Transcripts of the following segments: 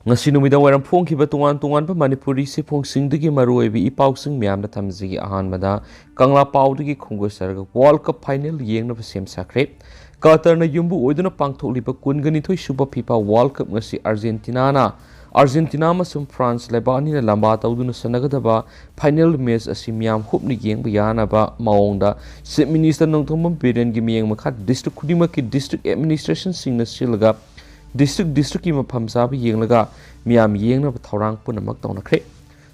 ngasi numida waram phongkhiba tungan pa Manipuri se phongsingdagi maruoibi ipausing myamna thamjigi ahanmada Kangla Paudagi khongosarga World Cup final yengnaba sem sakre Qatarna yumbu oiduna pangthokliba kunganithoi suba FIFA World Cup ngasi Argentina masum France lebani na lamba tauduna sanagadaba final match asi myam hupni yengba yanaba maongda Chief Minister Nongthom Biren Mityeng makha district khudima ki district administration singna silga district ki mafam sabi yenglaga miyam yengnaba thorang punamak tawnakhre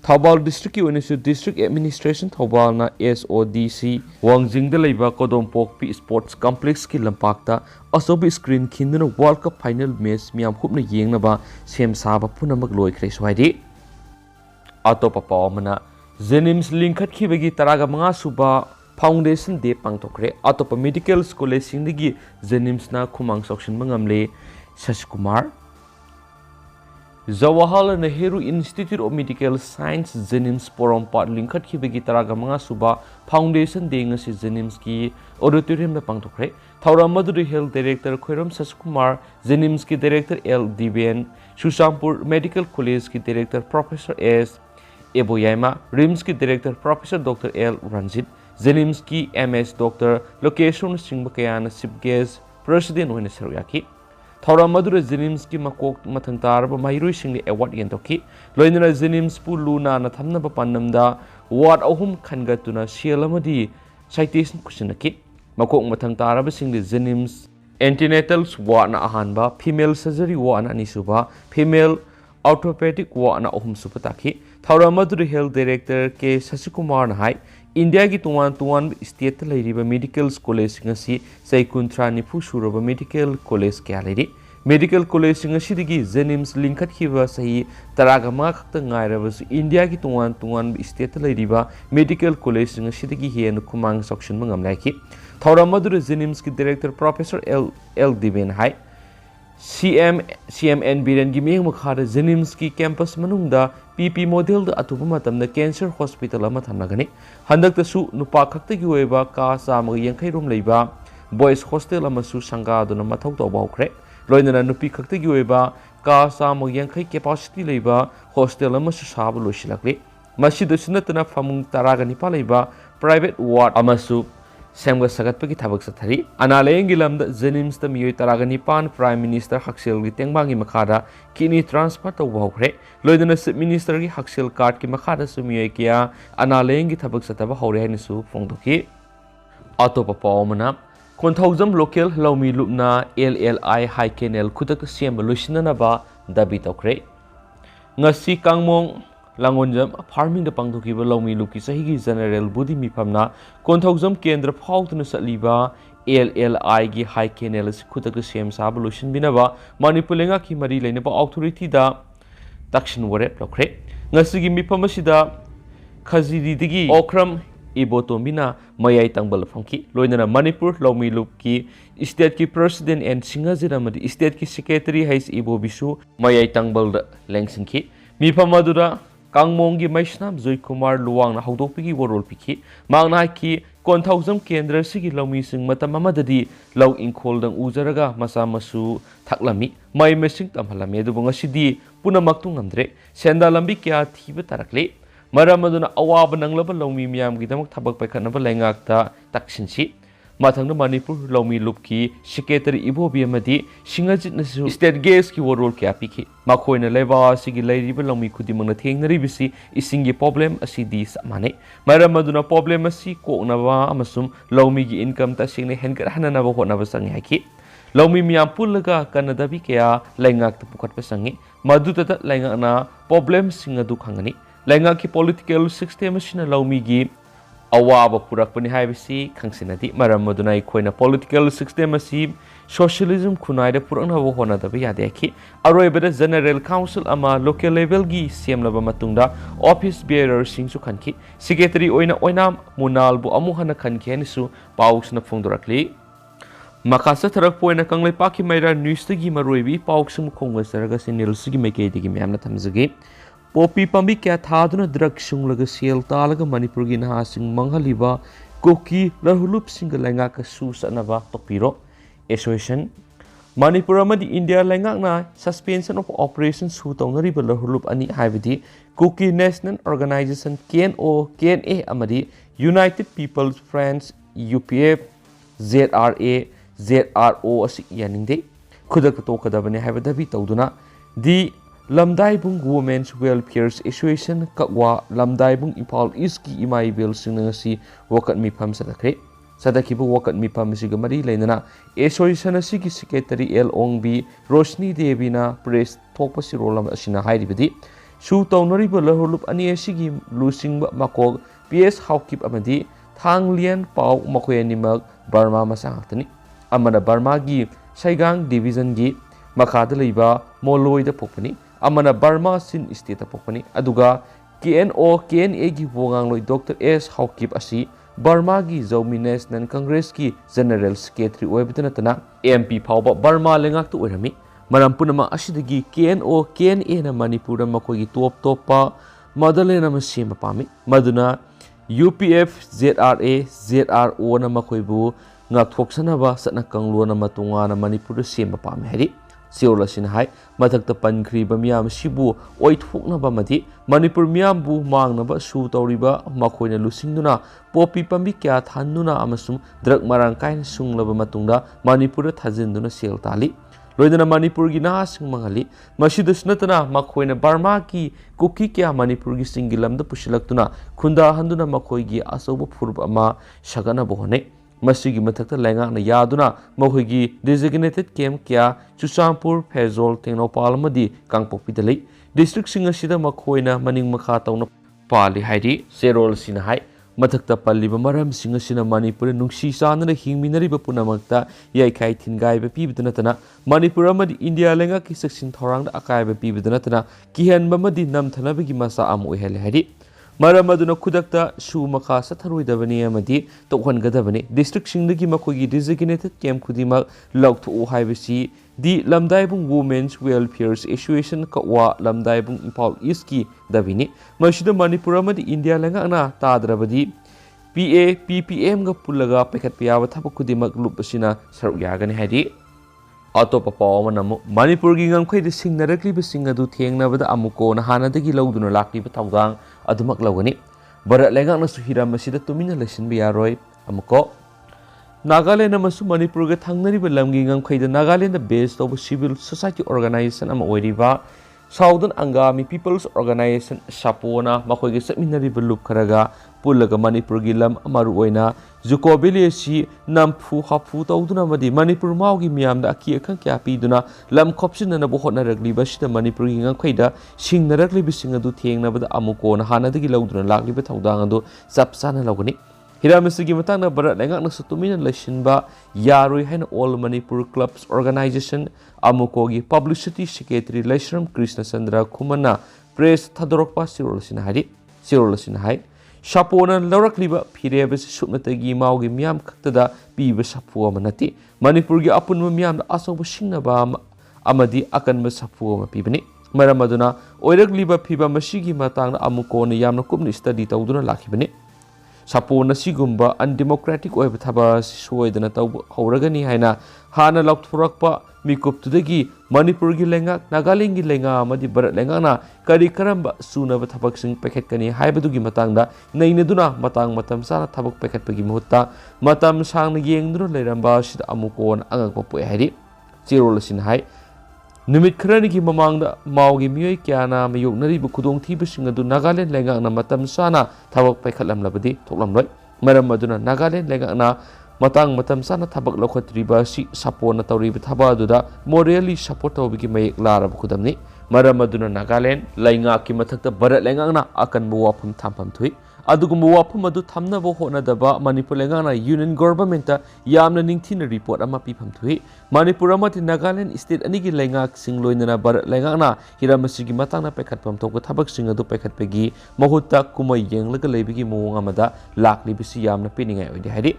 Thaubal district ki oinasu district administration Thaubal na SODC Wangjingda leiba Kodompok pi sports complex ki lampakta asobi screen khinduna World Cup final match miyam hupna yengnaba sem saba punamak loikhre swaidi atopa pawmana Jenims linkhat khibagi taraga manga suba Foundation Day pangtokre atopa medical school singdagi Jenims na khumang sokshin mangamle Shashkumar Jawaharlal Nehru Institute of Medical Science Jenims Porompat linkhat khibagi taraga manga suba Foundation Day ngasi Jenims ki auditorium da pangtokre Thauram Maduri Health Director Khoiram Shashkumar Jenims ki Director L Diben Sushampur Medical College ki Director Professor S Eboyaima RIMS ki Director Professor Dr L Ranjit Jenims ki MS Dr Location Singbakayana Chief Guest President hoina saruyaki Thauram Madura Jenims ki makok mathantaraba mahiroi singli award yentoki loinana Jenims pu luna na thamnaba pannamda ward ahum khangatuna selamadi citation kusinaki makok mathantaraba singli Jenims antenatal ward na ahanba female surgery ward na anisuba female orthopedic ward na ahum supataki Thauram Madura Health Director K Shashikumar na hai India ki tuan state lairiba medical college ngasi sai kuntra nifu suraba medical college kya lairi medical college ngasi digi Jenims linkhat khiba sahi taraga ma khakta ngairaba su India ki tuan state lairiba medical college ngasi digi hen kumang section mangam laiki Thauram Madura Jenims ki director Professor L Diben hai CM Biren Mityeng makhada Jenims ki campus manungda PP model da atupa matamda cancer hospital ama thamnagani handakta su nupa khakta gi oiba ka sama yangkhai rom leiba boys hostel ama su sanga dona mathau taw bawkhre loinana nupi khakta gi oiba ka sama yangkhai capacity leiba hostel ama su sab loisilakle masida sunatna famung taraga nipa leiba private ward ama su Semga sagat pagi thabak sathari analengi lamda Jenims ta miyoi taraga nipan Prime Minister Haksel gi tengbangi makhada kidney transplant taw bawkhre loidana Chief Minister gi Haksel card ki makhada su miyoi kya analengi thabak sataba hore haini su phongdoki atopa pawmana Konthaujam local laumi lupna LLI high canal khudak sem loisinana ba dabi tawkhre ngasi kangmong Langonjam farming the pangtokiba laumi luki sahigi general budi mipamna Konthaujam kendra phautuna satliba LLI gi high canal khutak sem sab solution binaba Manipulenga ki mari leinaba authority da takshin warep lokre ngasigi mipamasida khazidi digi okram ibotombina mayai tangbal phangki loinana Manipur laumi luki state ki president and singazira madi state ki secretary hais ibo bisu mayai tangbal lengsingki mipamadura Kangmongi Maisnam Joy Kumar Luang na haudokpigi warol piki mangna ki Konthaujam kendra sigi laumi sing matam amadadi law inkhol dang ujaraga masa masu thaklami mai mesing tamhalami adubu ngasidi punamak tu ngamdre senda lambi kya thiba tarakle maramaduna awaba nanglaba laumi miyam gidamak thabak paikhanaba laingakta taksinsi mathangna Manipur laumi lupki secretary ibobi amadi singajit nasu state gas ki warol kya piki makhoina leba sigi lairiba laumi khudimangna thengnari bisi isingi problem asidi samane maramaduna problem asi koknaba amasum laumi gi income ta singne hengar hanana ba honaba sangi haki laumi miyam pullaga kanadabi kya laingak ta pukat pasangi madutata laingakna problem singadu khangani laingak ki political system asina laumi gi awaba purakpani haibisi khangsinati maram maduna ikhoina political system asi socialism khunaida purakna bo hona da yade ki aroibada general council ama local level gi semlaba matungda office bearer singsu khanki secretary oina munal bu amu hana khanki anisu pausna phongdorakli makasa tharak poina kanglai paki maira news gi maroibi pauksum khongwa saraga sinil sigi meke digi myamna thamjagi Popi pambi kya thaduna drug sunglaga sel talaga Manipur gi naha sing manghaliba koki lahulup singa lenga ka su sanaba topiro association Manipur amadi India lengakna suspension of operation su tawnariba lahurlup ani haibadi Kuki National Organization KNA amadi United People's Friends UPF ZRA ZRO asi yaningde khudak tokadabane haibadabi tawduna the Lamdaibung Women's Welfare Association kakwa Lamdaibung Impal East ki imai bill sinangasi wakat mipam sadakre Sadakibu wakat mipam sigamari lainana association asigi secretary L Ongbi Roshni Devina press thokpasi rolam asina hairibadi su tawnariba lahurlup ani asigi lusingba makog PS Haukip amadi Thanglian Pau makoyanimak Burma masangtani amana Burma gi Saigang division gi makhada leiba moloi da pokpani amana Burma sin state pokpani aduga KNA gi wongang loi Dr S Haukip asi Burma gi Zomi National Congress ki General Secretary oibitana MP phawba Burma lengak tu oirami maram punama asidagi KNA na Manipur makoi gi top madalena masima pami maduna UPF ZRA ZRO na makoibu ngakthoksanaba satna kanglona matunga na Manipur sema pami hari Seola sinhai mathakta pankriba miyam sibu oithoknaba madi Manipur miyambu mangnaba su tawriba makoina lusingduna popi pambi kya thanuna amasum drug marang kain sunglaba matungda Manipur thajinduna sel tali loidana Manipur gi nahasing mangali masidusnatana makoina Burma ki kuki kya Manipur gi singilamda pusilaktuna khunda handuna makoi gi asoba phurba ama sagana bohone masigi mathakta lengakna yaduna mahoigi designated camp kya Chusampur Phezol Tengnopal amadi Kangpokpi dalei district singa sida makoina maning makha tawna pali haidi serol sinahai mathakta palliba maram singa sina Manipur nungsi sanana hingminariba punamakta yaikai thingaiba pibidana Manipur amadi India lenga ki saksin thorangda akaiba pibidana kihanba madi namthanabagi masa am oihale haidi maram aduna khudakta su makha satharoidabani amadi tokhangadabani district singdagi makogi designated camp khudimak lauthu haibasi di Lamdaibung Women's Welfare Association kakwa Lamdaibung Impal East ki dabini masida Manipur amadi India lengakna tadrabadi PPM ga pullaga pekat piyaba thabak khudimak lupasina saruk yagani haidi Atopa paw namu Manipur gi ngam khoi de singnarakli be singadu thengnabada amuko na hanadagi lawduna lakli ba thawdang adumak lawgani barat lengak na suhira masida tumina lesin bi yaroi amuko Nagaland amasu Manipur ga thangnari ba lamgi ngam khoi de Nagaland the base of civil society organization ama oiriba Southern Angami People's Organization Sapona makhoi ge satminari ba lup kharaga pullaga Manipur gi lam amaru oina Jukobili si nampu hapu tawduna madi Manipur maugi miyamda aki akhang kya piduna lam khopsina na bohotna ragli basida Manipur gi ngang khaida singna ragli bisinga du thengna bada amuko na hanadagi lawduna lakli ba thawdang adu sapsana lawgani hiramisi matang na barat lengak na sutumina lesinba yaroi haina All Manipur Clubs Organization amuko gi Publicity Secretary Lesram Krishna Chandra Khumana press thadorokpa sirol sinahai Sapona laurakliba phirebas suknatagi maugi miyam khaktada piba sapu amanati Manipur gi apunma miyam asoba singnaba amadi akanba sapu ama pibani maramaduna oirakliba phiba masigi matang amukona yamna kumni study tawduna lakhibani Sapona sigumba undemocratic oiba thaba soidana taw hauragani haina hana lakthurakpa mikuptudagi Manipur gi lenga Nagaland gi lenga amadi barat lenga na kari karamba sunaba thabak sing packet kani haibadugi matangda nainaduna matang matam sana thabak packet pagi muhutta matam sangna yengduna leiramba sida amukon angakpa poi hairi chirol sin hai numit kharani gi mamangda maugi miyoi kyana mayoknari bu khudong thiba singadu Nagaland lenga na matam sana thabak paikhalam labadi thoklamloi maram maduna Nagaland lenga na matang matam sana thabak lokhatriba si sapona tawriba thaba aduda morally support tawbigi mayek larab khudamni maram aduna Nagaland lainga ki mathakta barat lengangna akan buwapum thampam thui adugum buwapum adu thamna bo hona daba Manipur lengana union government ta yamna ningthina report ama pifam thui Manipur amati Nagaland state anigi lainga singloinana barat lengana hiramasigi matangna pekhatpam thok thabak singadu pekhatpegi mahutta kumai yenglaga leibigi mowong amada lakli bisi yamna piningai oidi hari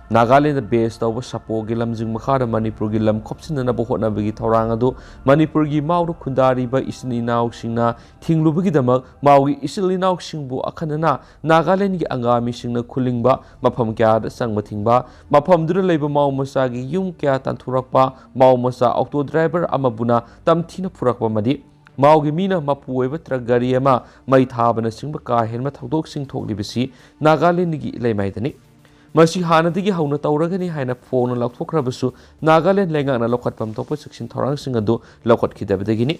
Nagaland base tauba sapo gi lamjing makhada Manipur gi lam khopsinna bo hotna bagi thorang adu Manipur gi mawdu khundari ba isni naw singna thinglu bagi damak mawgi isli naw singbu akhanana Nagaland gi angami singna khulingba mafam kya da sangma thingba mafam dur leiba maw masa gi yum kya tanturakpa maw masa auto driver amabuna tamthina purakpa madi Maugi mina mapuweba tragari ama mai thabana singba ka henma thodok sing thoklibasi Nagaland gi leimaidani Masi hanadigi hauna tauragani haina phone laukthokrabasu Nagaland lengakna lokhatpam thokpa section thorang sing adu lokhat khidabadagini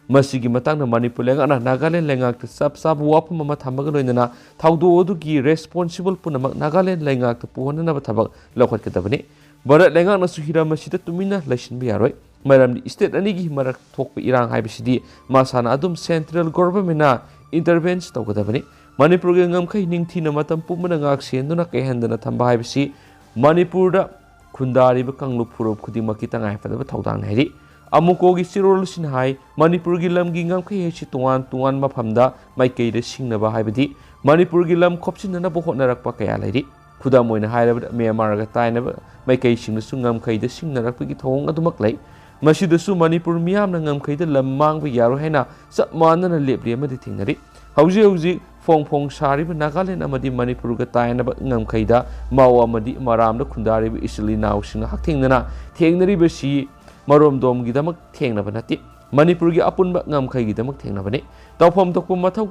Masigi matangna Manipur lengakna Nagaland lengak sab wapam ama thamaga loinana thaudo adugi responsible punamak Nagaland lengak puhonana ba thabak lokhat khidabani Barat lengakna suhira masida tumina laisinba yaroi Maramdi state anigi marak thokpa irang haibasidi masana adum central government na intervention tawgadabani Manipur ge ngamkhai ningthina matam pumana ngak senduna kehendana thamba haibasi Manipur da khundari ba kanglu phurup khudimaki tangai fadaba thaudang hairi amuko gi sirol sin hai Manipur gi lam gi ngamkhai hechi tuan mafamda maikei da singnaba haibadi Manipur gi lam khopsinna bo hotnarakpa kaya lairi khuda moina hairaba Myanmar ga tainaba maikei singna sungamkhai da singnarakpa gi thong adumak lai Masidasu Manipur miyamna ngamkhai da lam mangba yaro haina sap manana lepri amadi thingnari hauji Fong Sariba Nagaland amadi Manipur ga tainaba ngamkhaida mawa amadi maramda khundariba isli naw sing hakthengna thengnariba si marom dom gi damak thengnaba nati Manipur gi apunba ngamkhai gi damak thengnaba ne tawpham tokpa mathau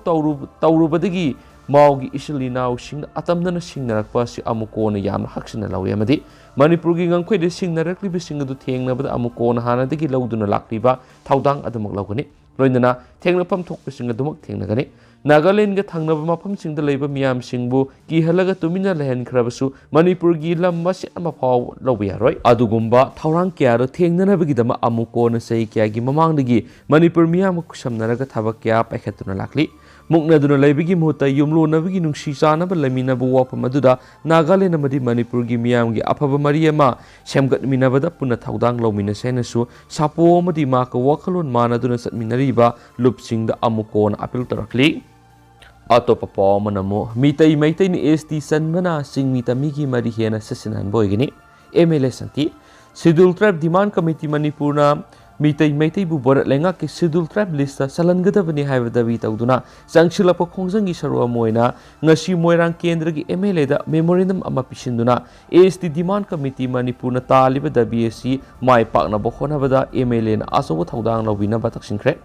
tawrubadagi mawgi isli naw sing atamna singnarakpa si amukona yamna haksina lawi amadi Manipur gi ngamkhai de singnarakliba sing adu thengnaba amukona hanadagi lawduna lakliba thaudang adamak lawgani loinana thengnapam thokpa sing adumak thengnagani Nagaland ga thangnaba mafam singda leiba miyam singbu ki halaga tumina lehen khrabasu Manipur gi lam masi ama phaw lobi yaroi adugumba thawrang kya ro thengnana bagi dama amuko na sei kya gi mamangdagi Manipur miyam kusamnaraga thabak kya paikhatuna lakli mukna duna leibigi muhta yumlo nabigi nungsi chanaba lamina bu wapam aduda Nagaland amadi Manipur gi miyam gi aphaba mariyama semgat minabada punna thaudang lomina senasu sapo amadi ma ka wakhalon manaduna satminariba lupsingda amuko na apil tarakli Atopa paw manamo mitai ni ST sanmana singmita migi mari hena sesinan boygini MLA santi Schedule Tribe Demand Committee Manipur na mitai bu borat lenga ke Schedule Tribe list salangadabani haibadabi tawduna sangsilapa khongjang gi sarwa moina ngasi moirang kendra gi MLA da memorandum ama pisinduna ST Demand Committee Manipur na taliba da BSC mai pakna bokhona bada MLA na asobo thawdang lawina bataksinkre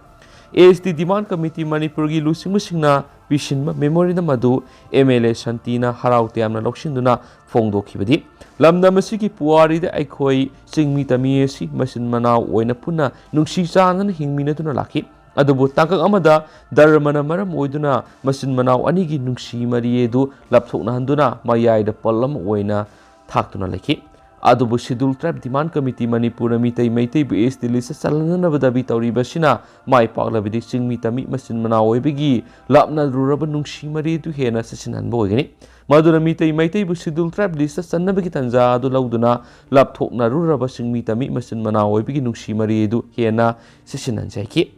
ST Demand Committee Manipur gi lusingmusingna Pishinma memorandum adu MLA Santina Haraute amna loksinduna phongdokhibadi lamda masigi puari da aikhoi singmi tamiesi masin manaw oina punna nungsi chanan hingmina tuna laki adubu tangkak amada dharmana maram oiduna masin manaw anigi nungsi mariedu lapthokna handuna mayai da pallam oina thaktuna laki adubu Schedule Tribe Demand Committee Manipur mitai bu ST list salanana badabi tawribasina mai paklabidi singmi tami masin manaw oibigi lapna ruraba nungsi mariedu hena sesinan boygani maduna mitai bu Schedule Tribe list sanabagi tanja adu lauduna lapthokna ruraba singmi tami masin manaw oibigi nungsi mariedu hena sesinan jaiki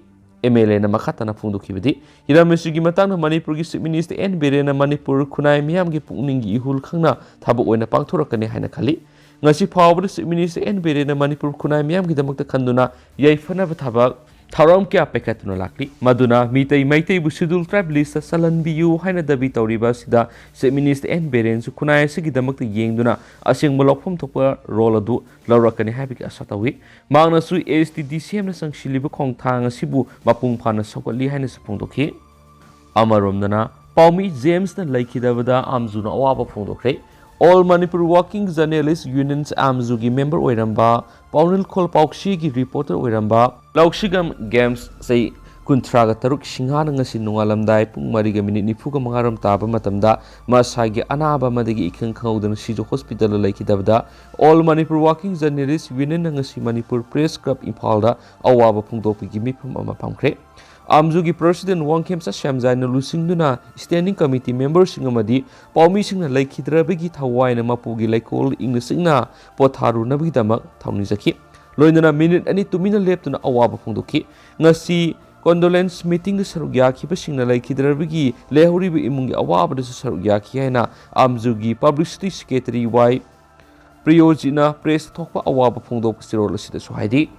MLA na makata na phungdokhibadi hiramesigi matangna Manipur gi Chief Minister CM Biren Manipur khunai miyam gi pungning gi ihul khangna thabuk oina pangthorakani haina khali ngasi phawbada Chief Minister CM Biren Manipur khunai miyam gi damakta khanduna yaifana thabak thauram kya pekatuna lakli maduna mitai bu Schedule Tribe list salanbiyu haina dabi tawriba sida Chief Minister CM Biren su khunai sigi damakta yengduna asing malokpham thokpa role adu laurakani haibiki asatawi mangna su STDCM na sangshiliba khongthang asibu mapung phana sokali haina saphongdokhi amaromdana Paumi James na laikhidabada amjuna awaba phongdokre All Manipur Working Journalists Unions Amzugi member oiramba Paunil Khol Paukshi gi reporter oiramba Laukshigam Games say kuntraga taruk singhana ngasi nungalamdai pung mariga minit nifuga mangaram taba matamda masagi anaba madagi ikhang khawdan sijo hospital laikhidabda All Manipur Working Journalists Union ngasi Manipur Press Club Imphalda awaba phungdopi gi mifum ama phamkre Amzugi President Wangkemsa Shamjai Lusingduna Standing Committee members Singamadi Paumi Singna Laikhidrabigi Thawai na Mapugi Laikol Inglisingna Potharu Nabigi Damak Thaunizaki Loinana minute ani tumina leptuna awaba phungdoki ngasi condolence meeting sarugya khiba singna Laikhidrabigi lehuribi imungi awaba da sarugya khiana Amzugi Publicity Secretary Y Priyojina press thokpa awaba phongdok sirol asida so haidi